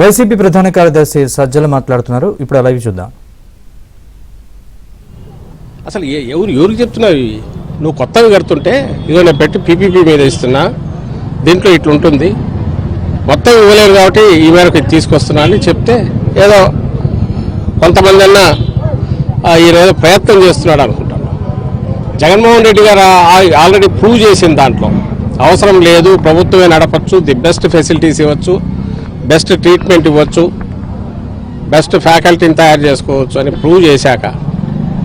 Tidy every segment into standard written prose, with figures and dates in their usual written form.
YCP ప్రధాన కార్యదర్శి సజ్జల మాట్లాడుతున్నారు. ఇప్పుడు లైవ్ చూద్దాం. అసలు ఎవరికి చెప్తున్నావు? నువ్వు కొత్తవి కడుతుంటే ఇదో నేను పెట్టి పీపీపీ మీద ఇస్తున్నా, దీంట్లో ఇట్లుంటుంది, మొత్తం ఇవ్వలేరు కాబట్టి ఈ మేరకు తీసుకొస్తున్నా అని చెప్తే ఏదో కొంతమంది అన్నా ఈరోజు ప్రయత్నం చేస్తున్నాడు అనుకుంటాను. జగన్మోహన్ రెడ్డి గారు ఆల్రెడీ ప్రూవ్ చేసిన దాంట్లో అవసరం లేదు, ప్రభుత్వమే నడపచ్చు, ది బెస్ట్ ఫెసిలిటీస్ ఇవ్వచ్చు, బెస్ట్ ట్రీట్మెంట్ ఇవ్వచ్చు, బెస్ట్ ఫ్యాకల్టీని తయారు చేసుకోవచ్చు అని ప్రూవ్ చేశాక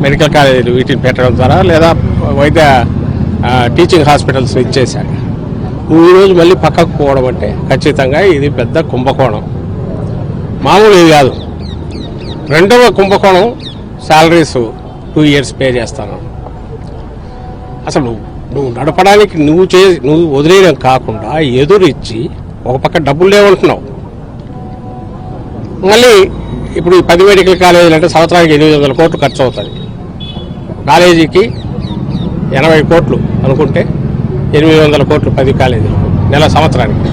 మెడికల్ కాలేజీలు వీటిని పెట్టడం ద్వారా లేదా వైద్య టీచింగ్ హాస్పిటల్స్ ఇచ్చేశాక నువ్వు ఈరోజు మళ్ళీ పక్కకు పోవడం అంటే ఖచ్చితంగా ఇది పెద్ద కుంభకోణం. మామూలు ఇది కాదు. రెండవ కుంభకోణం శాలరీస్ 2 years పే చేస్తాను. అసలు నువ్వు నడపడానికి నువ్వు వదిలేయడం కాకుండా ఎదురిచ్చి ఒక పక్క డబ్బులు లేవంటున్నావు. మళ్ళీ ఇప్పుడు 10 మెడికల్ కాలేజీలు అంటే సంవత్సరానికి 800 కోట్లు ఖర్చు అవుతుంది. కాలేజీకి 80 కోట్లు అనుకుంటే 800 కోట్లు 10 కాలేజీలు నెల సంవత్సరానికి.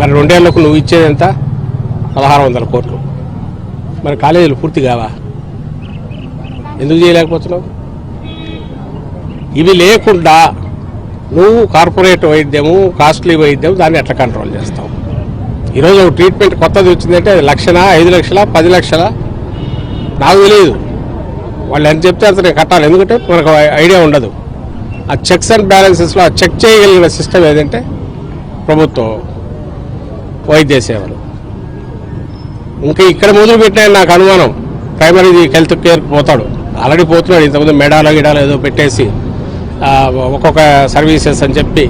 మరి 2 ఏళ్లకు నువ్వు ఇచ్చేది ఎంత? 1600 కోట్లు. మరి కాలేజీలు పూర్తి కావా? ఎందుకు చేయలేకపోతున్నావు? ఇవి లేకుండా నువ్వు కార్పొరేట్ వైద్యము, కాస్ట్లీ వైద్యం దాన్ని ఎట్లా కంట్రోల్ చేస్తావు? ఈరోజు ఒక ట్రీట్మెంట్ కొత్తది వచ్చిందంటే అది 1 లక్షనా, 5 లక్షలా, 10 లక్షలా నాకు తెలియదు. వాళ్ళు ఎంత చెప్తే అంత నేను కట్టాలి, ఎందుకంటే మనకు ఐడియా ఉండదు. ఆ చెక్స్ అండ్ బ్యాలెన్సెస్లో ఆ చెక్ చేయగలిగిన సిస్టమ్ ఏదంటే ప్రభుత్వం వైద్య సేవలు. ఇంకా ఇక్కడ మొదలు పెట్టాయని నాకు అనుమానం. ప్రైమరీ హెల్త్ కేర్కి పోతాడు, ఆల్రెడీ పోతున్నాడు. ఇంతకుముందు మెడాలో గిడాలో ఏదో పెట్టేసి ఒక్కొక్క సర్వీసెస్ అని చెప్పి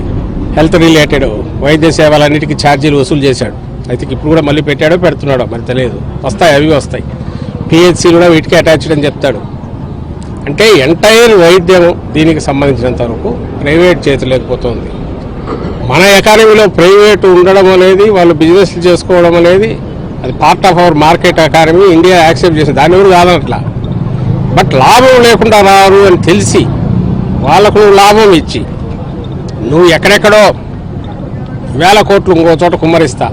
హెల్త్ రిలేటెడ్ వైద్య సేవలన్నిటికీ ఛార్జీలు వసూలు చేశాడు. అయితే ఇప్పుడు కూడా మళ్ళీ పెట్టాడో పెడుతున్నాడో మరి తెలియదు. వస్తాయి, అవి వస్తాయి. పిహెచ్సీలు కూడా వీటికి అటాచ్డ్ అని చెప్తాడు. అంటే ఎంటైర్ వైద్యం దీనికి సంబంధించినంత వరకు ప్రైవేట్ చేతులు లేకపోతుంది. మన ఎకానమీలో ప్రైవేటు ఉండడం అనేది, వాళ్ళు బిజినెస్లు చేసుకోవడం అనేది అది part of our market economy. India accept చేసింది, దాని ఎవరు కాదనట్లా. బట్ లాభం లేకుండా రారు అని తెలిసి వాళ్ళకు లాభం ఇచ్చి నువ్వు ఎక్కడెక్కడో 1000 కోట్లు ఇంకో చోట కుమ్మరిస్తా,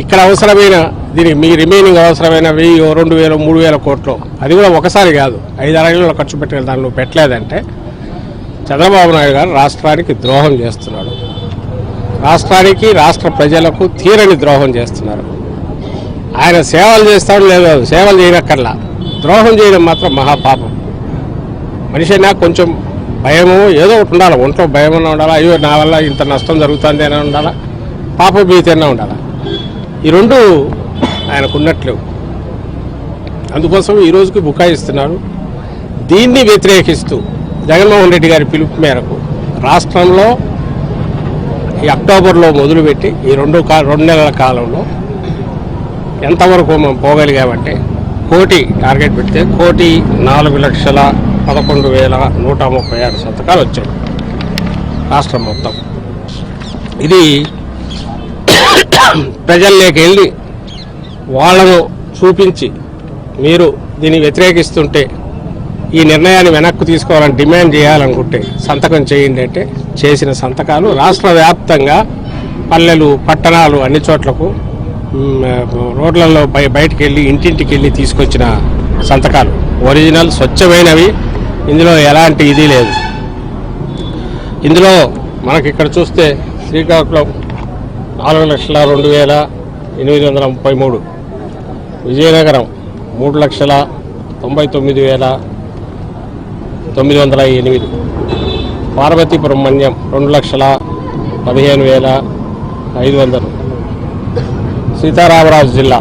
ఇక్కడ అవసరమైన దీనికి మీ రిమైనింగ్ అవసరమైన 1000, 2000, 3000 కోట్లు, అది కూడా ఒకసారి కాదు 5-6 ఏళ్ళలో ఖర్చు పెట్టగల దాన్ని నువ్వు పెట్టలేదంటే చంద్రబాబు నాయుడు గారు రాష్ట్రానికి ద్రోహం చేస్తున్నాడు. రాష్ట్రానికి, రాష్ట్ర ప్రజలకు తీరని ద్రోహం చేస్తున్నారు. ఆయన సేవలు చేస్తాడు లేదు, సేవలు చేయనక్కర్లా, ద్రోహం చేయడం మాత్రం మహాపాపం. మనిషి అయినా కొంచెం భయము ఏదో ఒకటి ఉండాలి, ఒంట్లో భయం అన్నా ఉండాలా, అయ్యో నా వల్ల ఇంత నష్టం జరుగుతుంది అని ఉండాలా, పాప భీతి అన్నా ఉండాలా. ఈ రెండు ఆయనకు ఉన్నట్లు. అందుకోసం ఈ రోజుకి బుకాయిస్తున్నారు. దీన్ని వ్యతిరేకిస్తూ జగన్మోహన్ రెడ్డి గారి పిలుపు మేరకు రాష్ట్రంలో ఈ అక్టోబర్లో మొదలుపెట్టి ఈ 2 నెలల కాలంలో ఎంతవరకు మనం పోగలిగామంటే 1 కోటి టార్గెట్ పెడితే 1,04,11,136 సంతకాలు వచ్చాయి రాష్ట్రం మొత్తం. ఇది ప్రజల్లోకి వెళ్ళి వాళ్ళను చూపించి మీరు దీన్ని వ్యతిరేకిస్తుంటే ఈ నిర్ణయాన్ని వెనక్కు తీసుకోవాలని డిమాండ్ చేయాలనుకుంటే సంతకం చేయండి అంటే చేసిన సంతకాలు రాష్ట్ర వ్యాప్తంగా పల్లెలు, పట్టణాలు అన్ని చోట్లకు రోడ్లలో బయటికి వెళ్ళి ఇంటింటికి వెళ్ళి తీసుకొచ్చిన సంతకాలు ఒరిజినల్ స్వచ్ఛమైనవి. ఇందులో ఎలాంటి ఇది లేదు. ఇందులో మనకి ఇక్కడ చూస్తే శ్రీకాకుళం 4,02,833, విజయనగరం 3,99,908, పార్వతీపురం మన్యం 2,15,500, సీతారామరాజు జిల్లా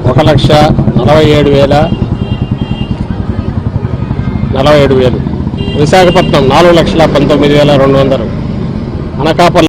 1,47,047, విశాఖపట్నం 4,19,200, అనకాపల్లి